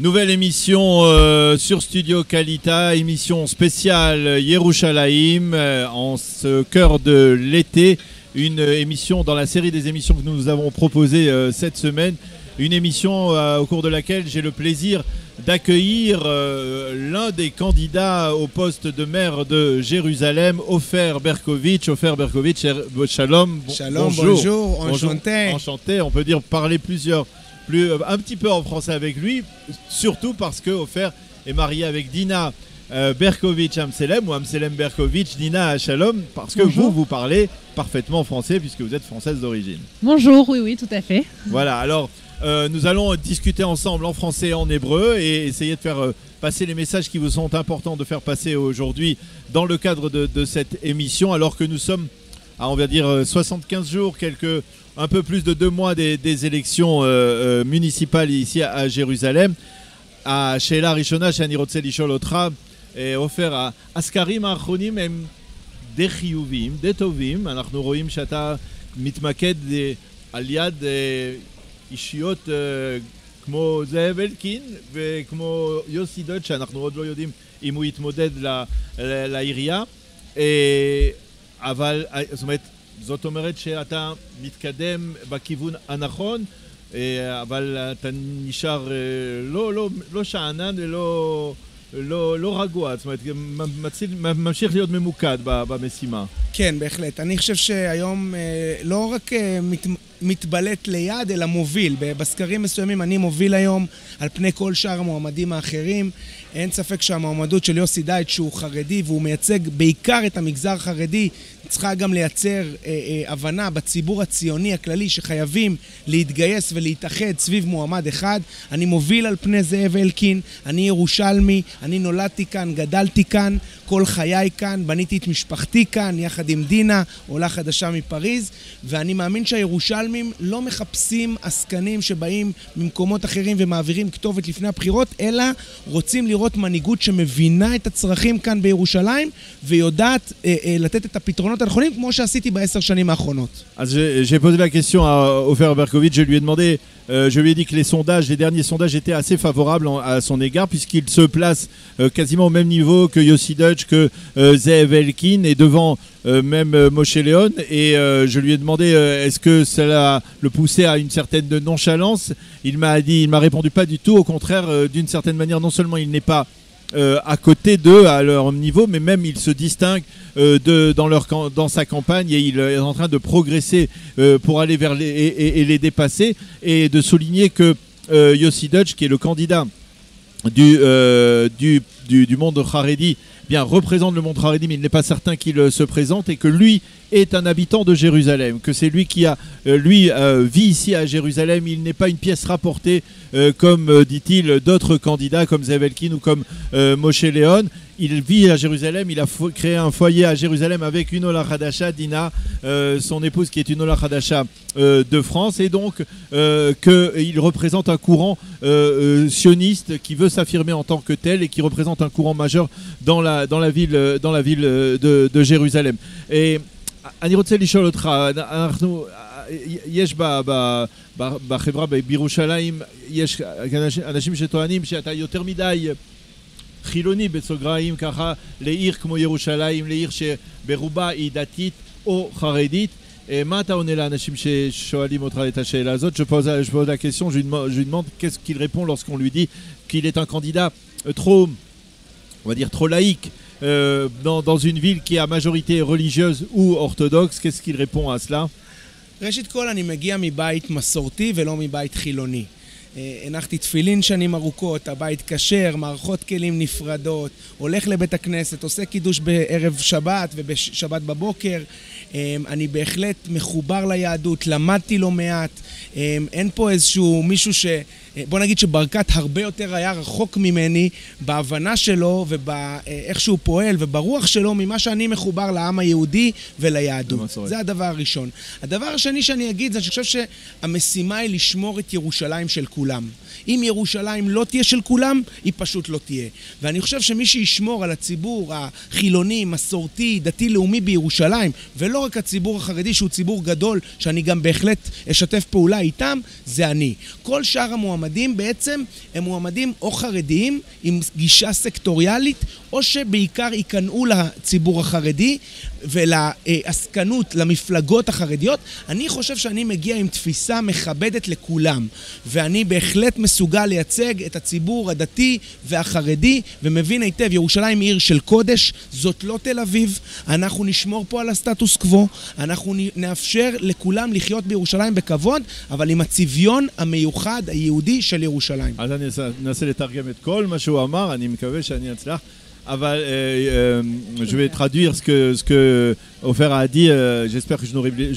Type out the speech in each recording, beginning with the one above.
Nouvelle émission sur Studio Kalita, émission spéciale Yerushalayim en ce cœur de l'été. Une émission dans la série des émissions que nous avons proposées cette semaine. Une émission au cours de laquelle j'ai le plaisir d'accueillir l'un des candidats au poste de maire de Jérusalem, Ofer Berkovitch. Ofer Berkovitch, shalom. Shalom, bonjour, enchanté. Enchanté, on peut dire parler un petit peu en français avec lui, surtout parce que Ofer est marié avec Dina Berkovitch Amselem ou Amselem Berkovitch, Dina Shalom, parce que vous parlez parfaitement français puisque vous êtes française d'origine. Bonjour, oui, tout à fait. Voilà, alors nous allons discuter ensemble en français et en hébreu et essayer de faire passer les messages qui vous sont importants de faire passer aujourd'hui dans le cadre de cette émission, alors que nous sommes à, on va dire, 75 jours, un peu plus de 2 mois des élections municipales ici à Jérusalem. À Sheila Rishona, שאני רוצה לשאול אותך, עופר, הסקרים האחרונים הם די חיוביים, די טובים. אנחנו רואים שאתה מתמקד על יד אישיות כמו זאב אלקין וכמו יוסי דויטש, שאנחנו עוד לא יודעים אם הוא יתמודד לעירייה. אבל זאת אומרת שאתה מתקדם בכיוון הנכון, אבל אתה נשאר לא שענן ולא רגוע, זאת אומרת, ממשיך להיות ממוקד במשימה. כן, בהחלט. אני חושב שהיום לא רק מתבלט ליד, אלא מוביל. בסקרים מסוימים אני מוביל היום על פני כל שאר המועמדים האחרים. אין ספק שהמועמדות של יוסי דייטש שהוא חרדי, והוא מייצג בעיקר את המגזר החרדי, צריכה גם לייצר הבנה בציבור הציוני הכללי שחייבים להתגייס ולהתאחד סביב מועמד אחד. אני מוביל על פני זאב אלקין, אני ירושלמי, אני נולדתי כאן, גדלתי כאן, כל חיי כאן, בניתי את משפחתי כאן יחד עם דינה, עולה חדשה מפריז, ואני מאמין שהירושלמים לא מחפשים עסקנים שבאים ממקומות אחרים ומעבירים כתובת לפני הבחירות, אלא רוצים לראות מנהיגות שמבינה את הצרכים כאן בירושלים ויודעת לתת את הפתרונות הנכונים כמו שעשיתי ב10 שנים האחרונות. אז j'ai posé la question à Ofer Berkovitch, je lui ai demandé, je lui ai dit que les derniers sondages étaient assez favorables à son égard puisqu'il se place quasiment au même niveau que Yossi Deutsch, que Zeev Elkin et devant même Moshe Leon, et je lui ai demandé est-ce que cela le poussait à une certaine nonchalance. Il m'a répondu pas du tout, au contraire, d'une certaine manière, non seulement il n'est pas à côté d'eux, à leur niveau, mais même il se distingue dans sa campagne et il est en train de progresser pour aller vers et les dépasser, et de souligner que Yossi Deutsch, qui est le candidat du monde Haredi, bien représente le monde Haredi, mais il n'est pas certain qu'il se présente, et que lui est un habitant de Jérusalem, que c'est lui qui vit ici à Jérusalem. Il n'est pas une pièce rapportée comme dit-il d'autres candidats comme Zeev Elkin ou comme Moshe Leon. Il vit à Jérusalem, il a créé un foyer à Jérusalem avec une Ola Hadasha, Dina, son épouse, qui est une Ola Hadasha de France, et donc qu'il représente un courant sioniste qui veut s'affirmer en tant que tel et qui représente un courant majeur dans la ville de Jérusalem. Et אני רוצה לשאול אותך, יש בחברה בירושלים, יש אנשים שטוענים שאתה יותר מדי חילוני בסוגריים ככה לעיר כמו ירושלים, לעיר שברובה היא דתית או חרדית. מה אתה עונה לאנשים ששואלים אותך את השאלה הזאת? Je pose la question, je lui demande qu'est-ce qu'il répond lorsqu'on lui dit qu'il est un candidat trop, on va dire, trop laïque dans une ville qui est à majorité religieuse ou orthodoxe. Qu'est-ce qu'il répond à cela? ראשית כל, אני מגיע מבית מסורתי ולא מבית חילוני. הנחתי תפילין שנים ארוכות, הבית כשר, מערכות כלים נפרדות, הולך לבית הכנסת, עושה קידוש בערב שבת ובשבת בבוקר. אני בהחלט מחובר ליהדות, למדתי לא מעט. אין פה איזשהו מישהו בוא נגיד שברקת הרבה יותר היה רחוק ממני בהבנה שלו ובאיך שהוא פועל וברוח שלו ממה שאני מחובר לעם היהודי וליהדות. זה הדבר הראשון. הדבר השני שאני אגיד זה שאני חושב שהמשימה היא לשמור את ירושלים של כולם. אם ירושלים לא תהיה של כולם, היא פשוט לא תהיה. ואני חושב שמי שישמור על הציבור החילוני, מסורתי, דתי, לאומי בירושלים, ולא רק הציבור החרדי שהוא ציבור גדול, שאני גם בהחלט אשתף פעולה איתם, זה אני. כל שאר המועמדים המועמדים בעצם הם מועמדים או חרדיים עם גישה סקטוריאלית, או שבעיקר ייכנעו לציבור החרדי ולעסקנות, למפלגות החרדיות. אני חושב שאני מגיע עם תפיסה מכבדת לכולם, ואני בהחלט מסוגל לייצג את הציבור הדתי והחרדי, ומבין היטב, ירושלים היא עיר של קודש, זאת לא תל אביב, אנחנו נשמור פה על הסטטוס קוו, אנחנו נאפשר לכולם לחיות בירושלים בכבוד, אבל עם הצביון המיוחד היהודי של ירושלים. אז אני אנסה לתרגם את כל מה שהוא אמר, אני מקווה שאני אצלח. Je vais traduire ce que Ofer a dit. J'espère que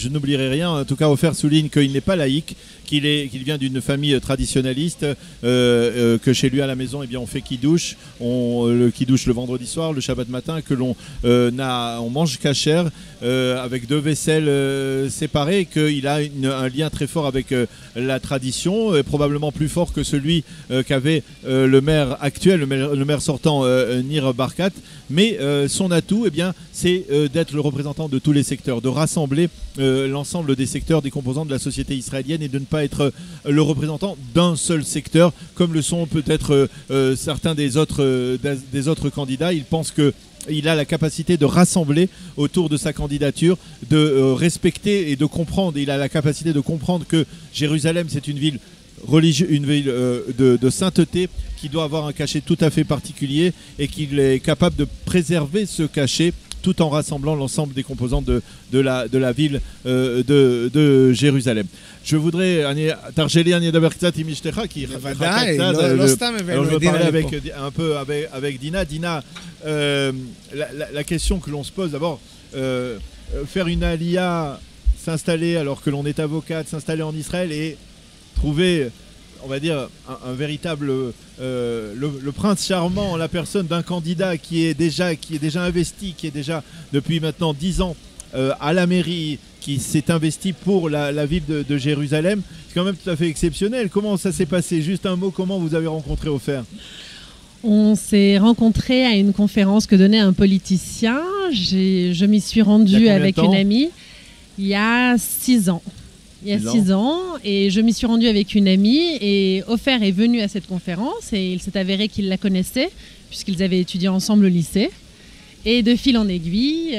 je n'oublierai rien. En tout cas, Ofer souligne qu'il n'est pas laïque, qu'il vient d'une famille traditionnaliste, que chez lui à la maison, eh bien, on fait kiddush, le kiddush le vendredi soir, le Shabbat matin, que on mange kasher avec deux vaisselles séparées, qu'il a un lien très fort avec la tradition, probablement plus fort que celui qu'avait le maire actuel, le maire sortant Nir Barkat. Mais son atout, eh bien, c'est d'être le représentant de tous les secteurs, de rassembler l'ensemble des secteurs, des composants de la société israélienne et de ne pas être le représentant d'un seul secteur, comme le sont peut-être certains des autres candidats. Il pense qu'il a la capacité de rassembler autour de sa candidature, de respecter et de comprendre. Il a la capacité de comprendre que Jérusalem, c'est une ville religieuse, une ville de sainteté qui doit avoir un cachet tout à fait particulier et qu'il est capable de préserver ce cachet tout en rassemblant l'ensemble des composants de la ville de Jérusalem. Je voudrais, Tarjeli, אני אדבר קצת עם אשתך, כי בוודאי, לא סתם הבאנו את דינה לפה. Un peu avec Dina. Dina, la question que l'on se pose d'abord, faire une alia, s'installer alors que l'on est avocate, s'installer en Israël et trouver, on va dire, un véritable le prince charmant, la personne d'un candidat qui est déjà investi, qui est déjà depuis maintenant 10 ans à la mairie, qui s'est investi pour la ville de Jérusalem. C'est quand même tout à fait exceptionnel. Comment ça s'est passé? Juste un mot, comment vous avez rencontré Ofer? On s'est rencontrés à une conférence que donnait un politicien. Je m'y suis rendue avec une amie il y a 6 ans. Il y a 6 ans, et je m'y suis rendue avec une amie, et Ofer est venu à cette conférence, et il s'est avéré qu'il la connaissait, puisqu'ils avaient étudié ensemble au lycée. Et de fil en aiguille,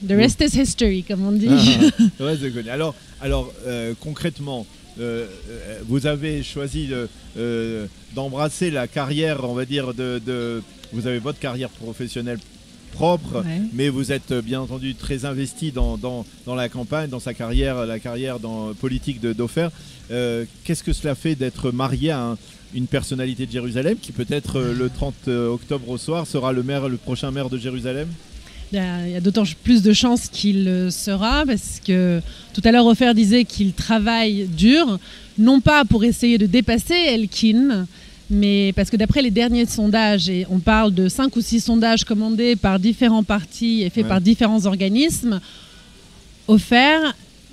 the rest is history, comme on dit. Ouais, c'est connu. Alors concrètement, vous avez choisi d'embrasser la carrière, on va dire, vous avez votre carrière professionnelle propre, ouais. Mais vous êtes bien entendu très investi dans la campagne, dans sa carrière, la carrière politique d'Ofer. Qu'est-ce que cela fait d'être marié à une personnalité de Jérusalem qui peut-être le 30 octobre au soir sera le prochain maire de Jérusalem? Il y a d'autant plus de chances qu'il le sera, parce que tout à l'heure Ofer disait qu'il travaille dur, non pas pour essayer de dépasser Elkin, mais parce que d'après les derniers sondages, et on parle de 5 ou 6 sondages commandés par différents partis et faits par différents organismes, Ofer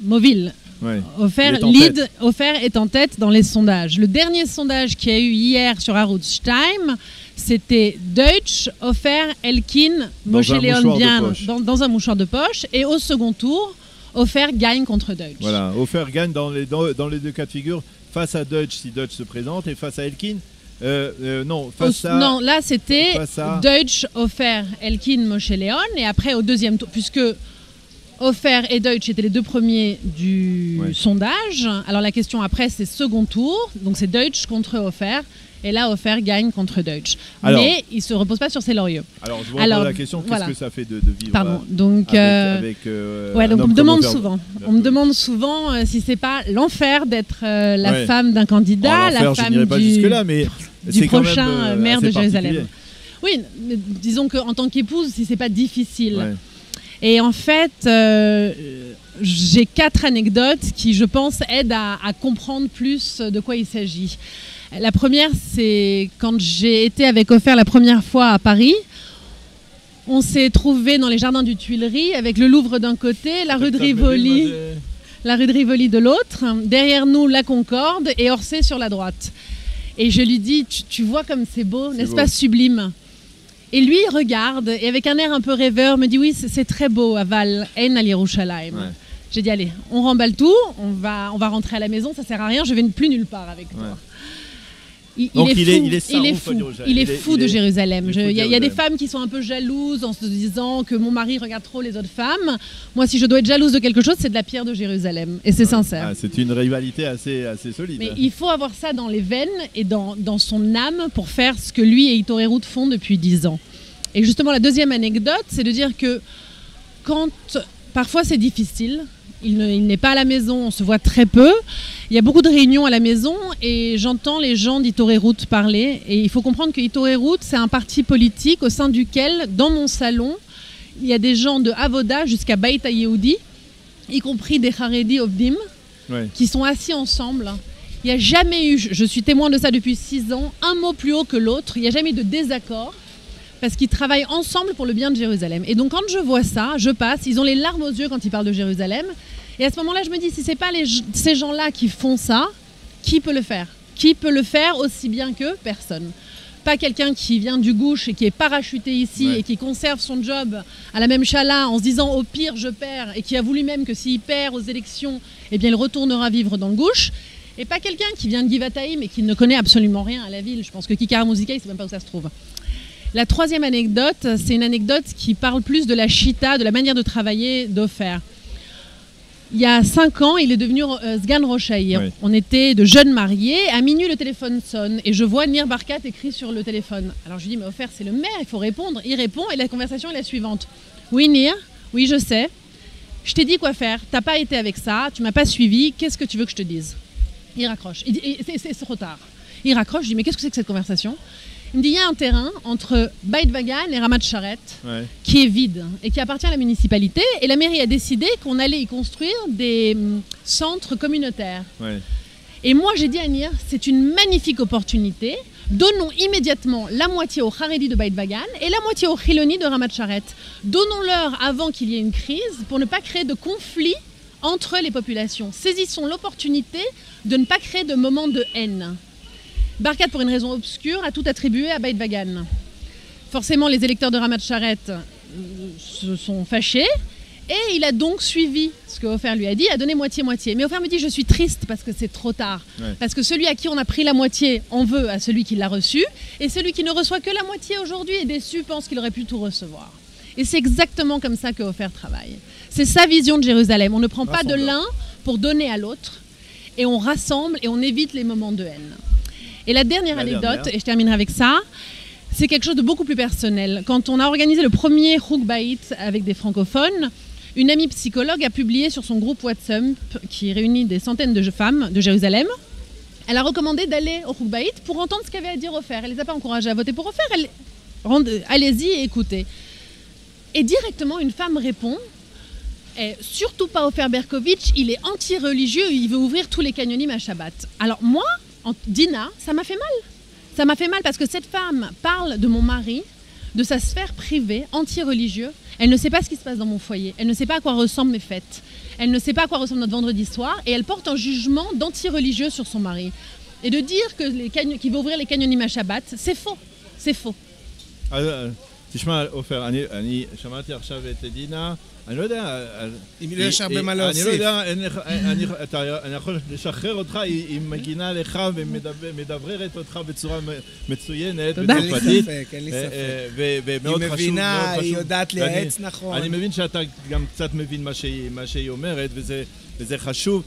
mobile. Ouais. Ofer est en tête dans les sondages. Le dernier sondage qu'il y a eu hier sur Arutz Time, c'était Deutsch, Ofer, Elkin, Moshe Leon Bian dans un mouchoir de poche. Et au second tour, Ofer gagne contre Deutsch. Voilà, Ofer gagne dans les 2 cas de figure, face à Deutsch si Deutsch se présente, et face à Elkin. Non, là c'était Deutsch, Ofer, Elkin, Moshe Leon, et après au deuxième tour, puisque Ofer et Deutsch étaient les 2 premiers du sondage. Alors la question après, c'est second tour, donc c'est Deutsch contre Ofer, et là Ofer gagne contre Deutsch. Mais il ne se repose pas sur ses lauriers. Alors je vous pose la question, qu'est-ce que ça fait de vivre avec donc on me demande souvent si c'est pas l'enfer d'être la femme d'un candidat, la femme du prochain maire de Jérusalem. Oui, mais disons qu'en tant qu'épouse, si c'est pas difficile. Ouais. Et en fait, j'ai 4 anecdotes qui, je pense, aident à comprendre plus de quoi il s'agit. La première, c'est quand j'ai été avec Ofer la première fois à Paris. On s'est trouvés dans les jardins du Tuileries avec le Louvre d'un côté, la rue de Rivoli de l'autre, derrière nous la Concorde et Orsay sur la droite. Et je lui dis, tu vois comme c'est beau, n'est-ce pas sublime? Et lui, il regarde, et avec un air un peu rêveur, me dit, oui, c'est très beau, Aval, Ein al Yerushalayim. Ouais. J'ai dit, allez, on remballe tout, on va rentrer à la maison, ça sert à rien, je vais plus nulle part avec toi. Il est fou de Jérusalem. Il y a des femmes qui sont un peu jalouses en se disant que mon mari regarde trop les autres femmes. Moi, si je dois être jalouse de quelque chose, c'est de la pierre de Jérusalem. Et c'est sincère. C'est une rivalité assez solide. Mais il faut avoir ça dans les veines et dans son âme pour faire ce que lui et Itorerout font depuis 10 ans. Et justement, la deuxième anecdote, c'est de dire que quand parfois c'est difficile, il n'est pas à la maison, on se voit très peu. Il y a beaucoup de réunions à la maison et j'entends les gens d'Itorerout parler. Et il faut comprendre que Itorerout, c'est un parti politique au sein duquel, dans mon salon, il y a des gens de Avoda jusqu'à Beit HaYehudi, y compris des Haredi Ovdim, qui sont assis ensemble. Il n'y a jamais eu, je suis témoin de ça depuis 6 ans, un mot plus haut que l'autre. Il n'y a jamais eu de désaccord. Parce qu'ils travaillent ensemble pour le bien de Jérusalem. Et donc quand je vois ça, je passe, ils ont les larmes aux yeux quand ils parlent de Jérusalem. Et à ce moment-là, je me dis, si ce n'est pas ces gens-là qui font ça, qui peut le faire? Qui peut le faire aussi bien que personne? Pas quelqu'un qui vient du gouche et qui est parachuté ici et qui conserve son job à la même chala en se disant au pire je perds et qui avoue lui-même que s'il perd aux élections, eh bien il retournera vivre dans le gouche. Et pas quelqu'un qui vient de Givataïm et qui ne connaît absolument rien à la ville. Je pense que Kikar Muzika, il ne sait même pas où ça se trouve. La troisième anecdote, c'est une anecdote qui parle plus de la chita, de la manière de travailler d'Ofer. Il y a 5 ans, il est devenu Sgan Rosh Haïr. On était de jeunes mariés. À minuit, le téléphone sonne et je vois Nir Barkat écrit sur le téléphone. Alors je lui dis, mais Ofer, c'est le maire, il faut répondre. Il répond et la conversation est la suivante. Oui, Nir, oui, je sais. Je t'ai dit quoi faire. T'as pas été avec ça, tu m'as pas suivi. Qu'est-ce que tu veux que je te dise? Il raccroche. C'est trop tard. Il raccroche, je dis, mais qu'est-ce que c'est que cette conversation? Il me dit, il y a un terrain entre Beit Vagan et Ramat Sharet qui est vide et qui appartient à la municipalité. Et la mairie a décidé qu'on allait y construire des centres communautaires. Et moi, j'ai dit à Nir, c'est une magnifique opportunité. Donnons immédiatement la moitié aux Haredi de Beit Vagan et la moitié aux Chiloni de Ramat Sharet. Donnons-leur avant qu'il y ait une crise pour ne pas créer de conflit entre les populations. Saisissons l'opportunité de ne pas créer de moments de haine. Barkat, pour une raison obscure, a tout attribué à Beit Vagan. Forcément, les électeurs de Ramat Sharet se sont fâchés et il a donc suivi ce que Ofer lui a dit, a donné moitié-moitié. Mais Ofer me dit, je suis triste parce que c'est trop tard. Parce que celui à qui on a pris la moitié en veut à celui qui l'a reçu et celui qui ne reçoit que la moitié aujourd'hui est déçu, pense qu'il aurait pu tout recevoir. Et c'est exactement comme ça que Ofer travaille. C'est sa vision de Jérusalem. On ne prend pas de l'un pour donner à l'autre et on rassemble et on évite les moments de haine. Et la dernière anecdote, et je terminerai avec ça, c'est quelque chose de beaucoup plus personnel. Quand on a organisé le premier Chug Bait avec des francophones, une amie psychologue a publié sur son groupe WhatsApp, qui réunit des centaines de femmes de Jérusalem, elle a recommandé d'aller au Chug Bait pour entendre ce qu'avait à dire Ofer. Elle ne les a pas encouragés à voter pour Ofer, allez-y et écoutez. Et directement, une femme répond, surtout pas Ofer Berkovitch, il est anti-religieux, il veut ouvrir tous les canyonim à Shabbat. Alors moi, Dina, ça m'a fait mal. Ça m'a fait mal parce que cette femme parle de mon mari, de sa sphère privée, anti-religieux. Elle ne sait pas ce qui se passe dans mon foyer. Elle ne sait pas à quoi ressemblent mes fêtes. Elle ne sait pas à quoi ressemble notre vendredi soir. Et elle porte un jugement d'anti-religieux sur son mari. Et de dire qu'il va ouvrir les canyonim à Shabbat, c'est faux. C'est faux. תשמע, עופר, אני שמעתי עכשיו את דינה, אני לא יודע... אם יש הרבה מה להוסיף. אני לא יודע, אני יכול לשחרר אותך, היא מגינה לך ומדבררת אותך בצורה מצוינת, וצרפתית. אין לי ספק. היא מבינה, היא יודעת לייעץ נכון. אני מבין שאתה גם קצת מבין מה שהיא אומרת, וזה חשוב.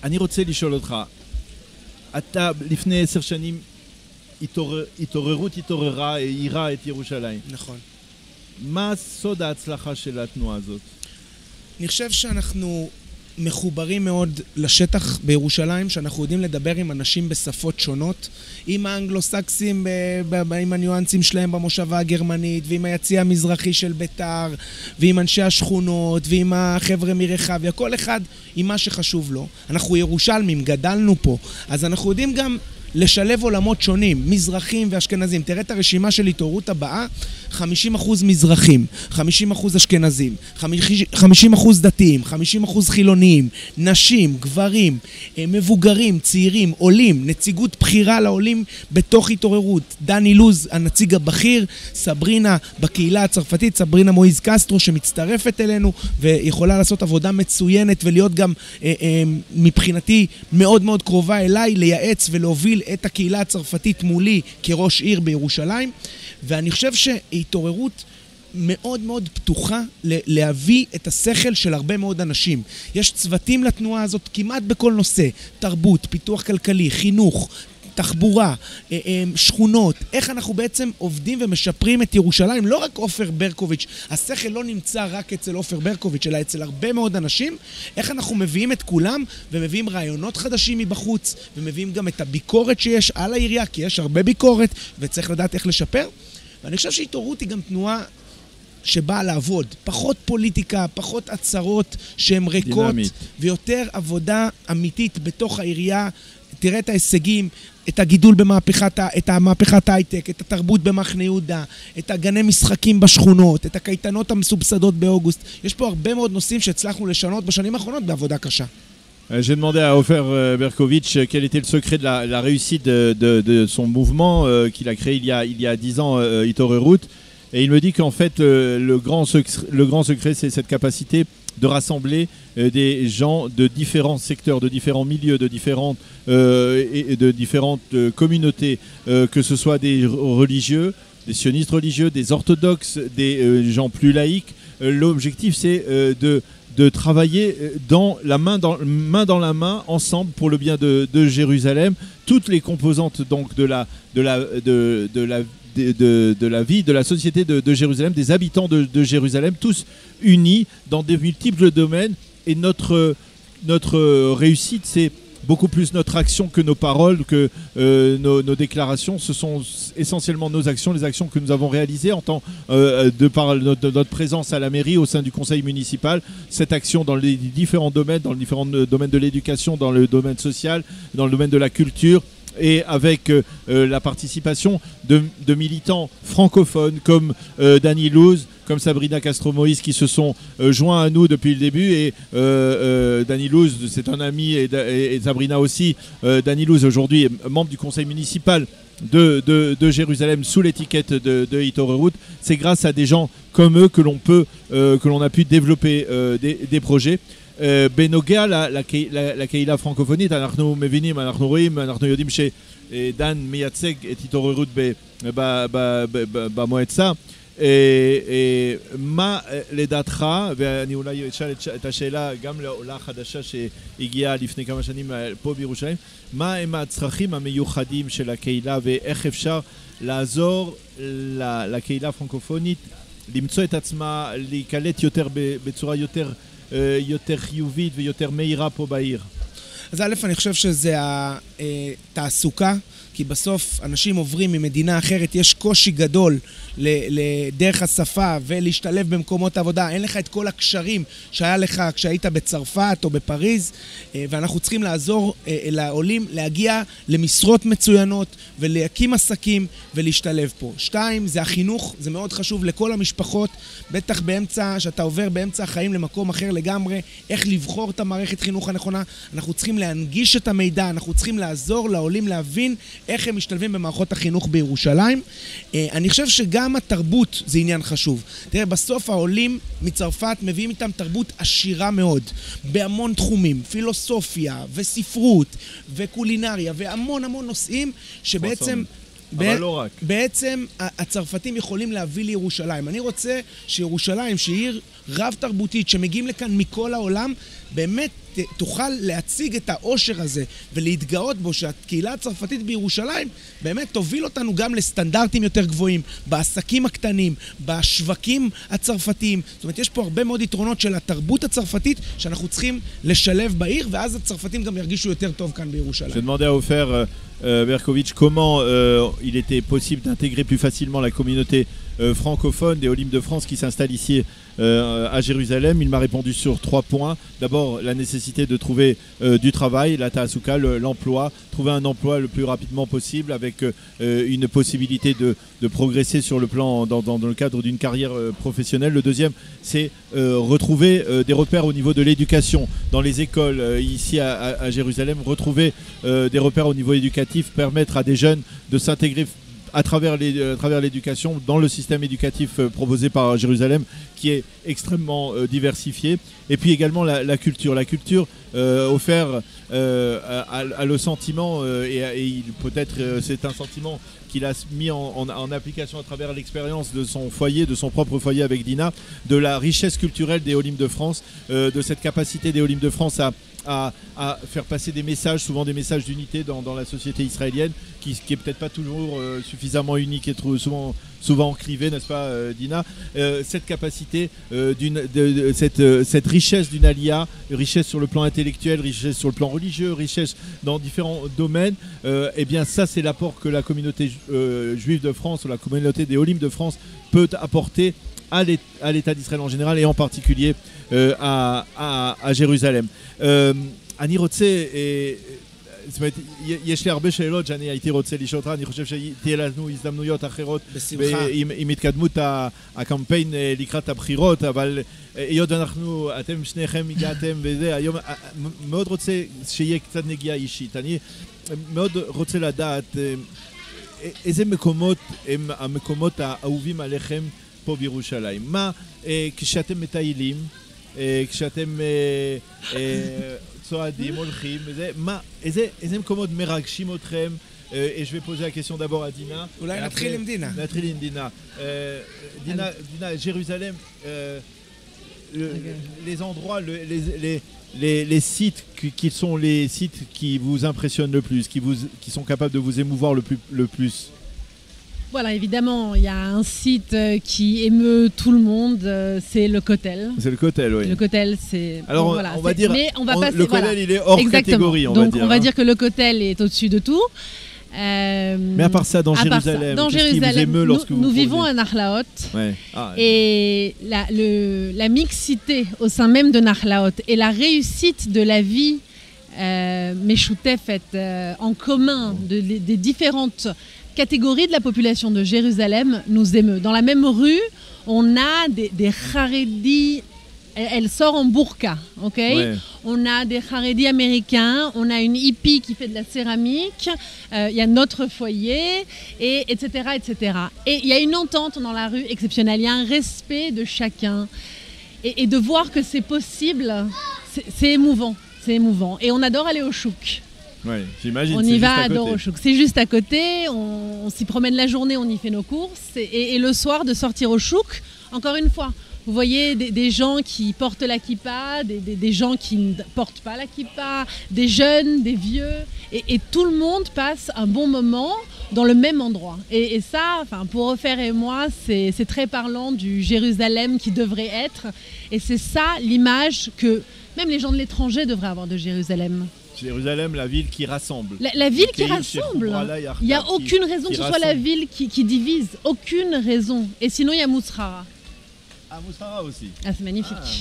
אני רוצה לשאול אותך, אתה לפני 10 שנים, התעוררות התעוררה, העירה את ירושלים. נכון. מה סוד ההצלחה של התנועה הזאת? אני חושב שאנחנו מחוברים מאוד לשטח בירושלים, שאנחנו יודעים לדבר עם אנשים בשפות שונות, עם האנגלוסקסים, עם הניואנסים שלהם במושבה הגרמנית, ועם היציע המזרחי של ביתר, ועם אנשי השכונות, ועם החבר'ה מרחביה, כל אחד עם מה שחשוב לו. אנחנו ירושלמים, גדלנו פה, אז אנחנו יודעים גם לשלב עולמות שונים, מזרחים ואשכנזים. תראה את הרשימה של התעוררות הבאה, 50% מזרחים, 50% אשכנזים, 50% דתיים, 50% חילוניים, נשים, גברים, מבוגרים, צעירים, עולים, נציגות בחירה לעולים בתוך התעוררות, דני לוז, הנציג הבכיר, סברינה בקהילה הצרפתית, סברינה מויז קסטרו שמצטרפת אלינו ויכולה לעשות עבודה מצוינת ולהיות גם מבחינתי מאוד מאוד קרובה אליי, לייעץ ולהוביל את הקהילה הצרפתית מולי כראש עיר בירושלים, ואני חושב שהתעוררות מאוד מאוד פתוחה להביא את השכל של הרבה מאוד אנשים. יש צוותים לתנועה הזאת כמעט בכל נושא, תרבות, פיתוח כלכלי, חינוך, תחבורה, שכונות, איך אנחנו בעצם עובדים ומשפרים את ירושלים, לא רק עופר ברקוביץ', השכל לא נמצא רק אצל עופר ברקוביץ', אלא אצל הרבה מאוד אנשים, איך אנחנו מביאים את כולם ומביאים רעיונות חדשים מבחוץ, ומביאים גם את הביקורת שיש על העירייה, כי יש הרבה ביקורת וצריך לדעת איך לשפר. ואני חושב שהתעוררות היא גם תנועה שבאה לעבוד, פחות פוליטיקה, פחות הצהרות שהן ריקות, דינמית. ויותר עבודה אמיתית בתוך העירייה. תראה את ההישגים, את הגידול את המהפכת הייטק, את התרבות במחנה יהודה, את הגני משחקים בשכונות, את הקייטנות המסובסדות באוגוסט. יש פה הרבה מאוד נושאים שהצלחנו לשנות בשנים האחרונות בעבודה קשה. J'ai demandé à Ofer Berkovitch quel était le secret de la réussite de son mouvement qu'il a créé il y a 10 ans, Itoroerut. Et il me dit qu'en fait, le grand secret, c'est cette capacité de rassembler des gens de différents secteurs, de différents milieux, de différentes communautés, que ce soit des religieux, des sionistes religieux, des orthodoxes, des gens plus laïcs. L'objectif, c'est de travailler main dans la main, ensemble, pour le bien de Jérusalem. Toutes les composantes donc de la vie, de la société de Jérusalem, des habitants de Jérusalem, tous unis dans des multiples domaines. Et notre réussite, c'est beaucoup plus notre action que nos paroles, que nos déclarations. Ce sont essentiellement nos actions, les actions que nous avons réalisées par notre présence à la mairie, au sein du conseil municipal. Cette action dans les différents domaines, dans les différents domaines de l'éducation, dans le domaine social, dans le domaine de la culture, et avec la participation de militants francophones comme Dani Luz, comme Sabrina Castro-Moïse, qui se sont joints à nous depuis le début. Et Dani Luz, c'est un ami, et Sabrina aussi. Dani Luz, aujourd'hui, est membre du conseil municipal de Jérusalem sous l'étiquette de Itoroerut. C'est grâce à des gens comme eux que l'on a pu développer des projets. בנוגע לקהילה הפרנקופונית, אנחנו מבינים, אנחנו רואים, אנחנו יודעים שדן מייצג את התעוררות במועצה. מה לדעתך, ואני אולי אשאל את השאלה גם לעולה חדשה שהגיעה לפני כמה שנים פה בירושלים, מה הם הצרכים המיוחדים של הקהילה ואיך אפשר לעזור לקהילה הפרנקופונית למצוא את עצמה, להיקלט יותר בצורה יותר חיובית ויותר מהירה פה בעיר? אז א', אני חושב שזה התעסוקה, כי בסוף אנשים עוברים ממדינה אחרת, יש קושי גדול לדרך השפה ולהשתלב במקומות עבודה. אין לך את כל הקשרים שהיה לך כשהיית בצרפת או בפריז, ואנחנו צריכים לעזור לעולים להגיע למשרות מצוינות ולהקים עסקים ולהשתלב פה. 2, זה החינוך, זה מאוד חשוב לכל המשפחות, בטח שאתה עובר באמצע החיים למקום אחר לגמרי, איך לבחור את המערכת חינוך הנכונה. אנחנו צריכים להנגיש את המידע, אנחנו צריכים לעזור לעולים להבין איך הם משתלבים במערכות החינוך בירושלים. אני חושב שגם התרבות זה עניין חשוב. תראה, בסוף העולים מצרפת מביאים איתם תרבות עשירה מאוד, בהמון תחומים, פילוסופיה וספרות וקולינריה והמון נושאים שבעצם אבל לא רק. בעצם הצרפתים יכולים להביא לירושלים. אני רוצה שירושלים, שהיא עיר רב תרבותית, שמגיעים לכאן מכל העולם, באמת תוכל להציג את העושר הזה ולהתגאות בו, שהקהילה הצרפתית בירושלים באמת תוביל אותנו גם לסטנדרטים יותר גבוהים, בעסקים הקטנים, בשווקים הצרפתיים. זאת אומרת, יש פה הרבה מאוד יתרונות של התרבות הצרפתית שאנחנו צריכים לשלב בעיר, ואז הצרפתים גם ירגישו יותר טוב כאן בירושלים. Je demandais à Ofer Berkovitch, comment il était possible d'intégrer plus facilement la communauté francophone des Olympiques de France qui s'installe ici à Jérusalem. Il m'a répondu sur 3 points. D'abord, la nécessité de trouver du travail, la ta'asuka, l'emploi, trouver un emploi le plus rapidement possible avec une possibilité de progresser sur le plan dans le cadre d'une carrière professionnelle. Le deuxième, c'est retrouver des repères au niveau de l'éducation dans les écoles ici à Jérusalem, retrouver des repères au niveau éducatif, permettre à des jeunes de s'intégrer à travers l'éducation dans le système éducatif proposé par Jérusalem qui est extrêmement diversifié. Et puis également la culture. La culture offert à le sentiment, et peut-être c'est un sentiment qu'il a mis en application à travers l'expérience de son foyer, de son propre foyer avec Dina, de la richesse culturelle des Olympiques de France, de cette capacité des Olympiques de France à faire passer des messages, souvent des messages d'unité dans la société israélienne, qui est peut-être pas toujours suffisamment unique et souvent clivé, n'est-ce pas, Dina, cette capacité, cette richesse d'une aliyah, richesse sur le plan intellectuel, richesse sur le plan religieux, richesse dans différents domaines, eh bien ça c'est l'apport que la communauté juive de France, ou la communauté des Olympiques de France peut apporter à l'État d'Israël en général et en particulier à Jérusalem. אני רוצה, זאת אומרת, יש לי הרבה שאלות שאני הייתי רוצה לשאול אותך, אני חושב שתהיה לנו הזדמנויות אחרות עם התקדמות הקמפיין לקראת הבחירות, אבל היות אתם שניכם הגעתם וזה, היום מאוד רוצה שיהיה קצת נגיעה אישית. אני מאוד רוצה לדעת איזה מקומות הם המקומות האהובים עליכם פה בירושלים. מה, כשאתם מטיילים, כשאתם צועדים, הולכים, איזה מקומות מרגשים אתכם? Et je vais poser la question d'abord à Dina. אולי נתחיל עם דינה. נתחיל עם דינה. דינה, Jérusalem, les endroits, les sites qui sont les sites qui vous impressionnent le plus, qui sont capables de vous émouvoir le plus. Voilà, évidemment, il y a un site qui émeut tout le monde, c'est le Kotel. C'est le Kotel, oui. Le Kotel, c'est... Alors, bon, voilà, on va dire, le Kotel, voilà. il est hors catégorie, on va dire. Donc, on va dire que le Kotel est au-dessus de tout. Mais à part ça, dans Jérusalem, qu'est-ce qui vous émeut lorsque nous vivons à Nachlaot, ouais. Et la mixité au sein même de Nachlaot et la réussite de la vie Meshoutefet en commun des différentes catégorie de la population de Jérusalem nous émeut. Dans la même rue, on a des Haredi, elle sort en burqa, ok? Ouais. On a des Haredi américains, on a une hippie qui fait de la céramique, il y a notre foyer, etc., etc. Et il y a une entente dans la rue exceptionnelle, il y a un respect de chacun. Et de voir que c'est possible, c'est émouvant, c'est émouvant. Et on adore aller au chouk. Ouais, j'imagine. On y va à Dorochouk. C'est juste à côté, on s'y promène la journée, on y fait nos courses. Et le soir, de sortir au chouk, encore une fois, vous voyez des gens qui portent la kippa, des gens qui ne portent pas la kippa, des jeunes, des vieux. Et tout le monde passe un bon moment dans le même endroit. Et ça, pour Ofer et moi, c'est très parlant du Jérusalem qui devrait être. Et c'est ça l'image que même les gens de l'étranger devraient avoir de Jérusalem. Jérusalem, la ville qui rassemble. La ville qui rassemble. Il n'y a aucune raison que ce soit la ville qui divise. Aucune raison. Et sinon, il y a Moussrara. Ah, Moussrara aussi. Ah, c'est magnifique.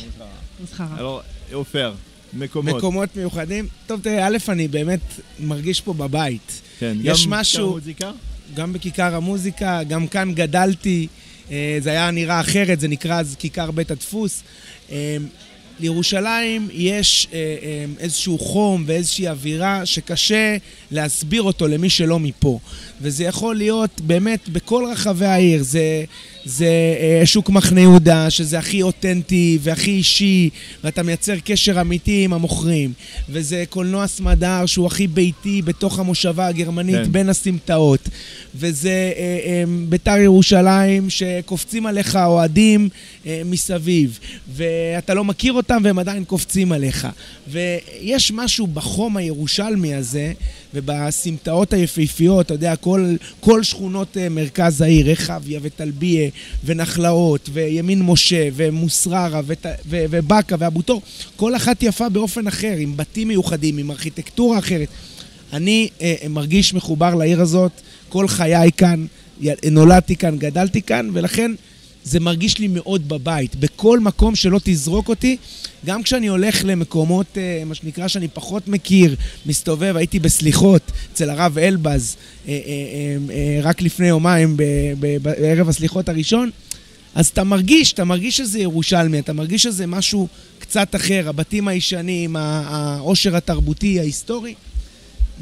Moussrara. Alors, Ofer, מקומות מיוחדים. טוב, תראה, א', אני באמת מרגיש פה בבית. כן, יש גם משהו... בכיכר המוזיקה? גם בכיכר המוזיקה, גם כאן גדלתי. זה היה נראה אחרת, זה נקרא אז כיכר בית הדפוס. לירושלים יש איזשהו חום ואיזושהי אווירה שקשה להסביר אותו למי שלא מפה. וזה יכול להיות באמת בכל רחבי העיר. זה שוק מחנה יהודה, שזה הכי אותנטי והכי אישי, ואתה מייצר קשר אמיתי עם המוכרים. וזה קולנוע סמדר שהוא הכי ביתי בתוך המושבה הגרמנית בין הסמטאות. וזה ביתר ירושלים שקופצים עליך אוהדים מסביב. ואתה לא מכיר אותם והם עדיין קופצים עליך. ויש משהו בחום הירושלמי הזה, ובסמטאות היפהפיות, אתה יודע, כל שכונות מרכז העיר, רחביה וטלביה ונחלאות וימין משה ומוסררה ובקה ואבו תור, כל אחת יפה באופן אחר, עם בתים מיוחדים, עם ארכיטקטורה אחרת. אני מרגיש מחובר לעיר הזאת, כל חיי כאן, נולדתי כאן, גדלתי כאן, ולכן זה מרגיש לי מאוד בבית. בכל מקום שלא תזרוק אותי, גם כשאני הולך למקומות, מה שנקרא, שאני פחות מכיר, מסתובב, הייתי בסליחות אצל הרב אלבז, רק לפני יומיים, בערב הסליחות הראשון, אז אתה מרגיש שזה ירושלמי, אתה מרגיש שזה משהו קצת אחר, הבתים הישנים, העושר התרבותי, ההיסטורי,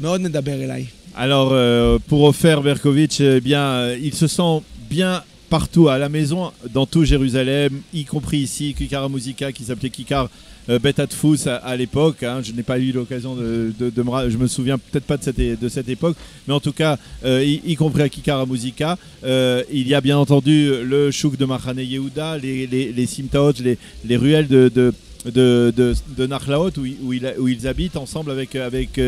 מאוד מדבר אליי. Alors, pour Ofer Berkovitch, eh bien, il se sent bien partout, à la maison, dans tout Jérusalem, y compris ici, Kikar Musica, qui s'appelait Kikar Bet Atfous à l'époque. Hein, je n'ai pas eu l'occasion je me souviens peut-être pas de cette époque, mais en tout cas, y compris à Kikar Musica, il y a bien entendu le chouk de Machane Yehuda, les simtaot, les ruelles de Nachlaot où ils habitent ensemble avec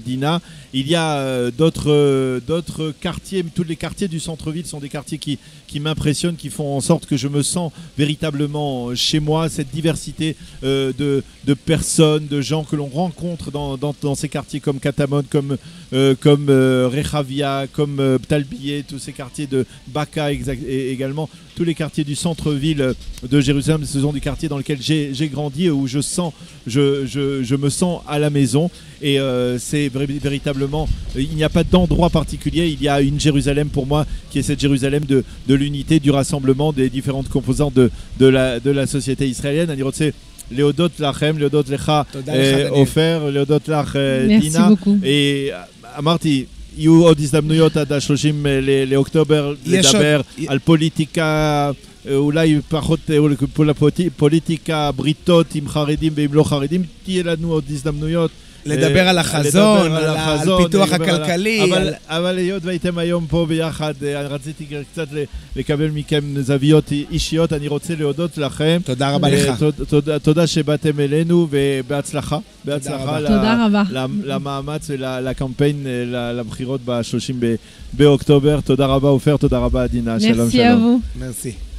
Dina. Il y a d'autres quartiers, tous les quartiers du centre-ville sont des quartiers qui m'impressionnent, qui font en sorte que je me sens véritablement chez moi, cette diversité de personnes, de gens que l'on rencontre dans ces quartiers comme Katamon, comme Rechavia, comme Ptalbié, tous ces quartiers de Baka également, tous les quartiers du centre-ville de Jérusalem, ce sont des quartiers dans lesquels j'ai grandi, où je me sens à la maison. Et c'est véritablement, il n'y a pas d'endroit particulier, il y a une Jérusalem pour moi qui est cette Jérusalem de l'unité, du rassemblement des différentes composantes de la société israélienne. אני רוצה להודות לכם, להודות לך עופר, להודות לך דינה. אמרתי, יהיו עוד הזדמנויות עד ה-30 לאוקטובר לדבר על פוליטיקה, אולי פחות פוליטיקה בריתות עם חרדים ועם לא חרדים, תהיה לנו עוד הזדמנויות. לדבר על החזון, על פיתוח הכלכלי. אבל היות והייתם היום פה ביחד, רציתי קצת לקבל מכם זוויות אישיות, אני רוצה להודות לכם. תודה רבה לך. תודה שבאתם אלינו ובהצלחה. בהצלחה למאמץ ולקמפיין לבחירות ב-30 באוקטובר. תודה רבה עופר, תודה רבה דינה. שלום שלום. Merci.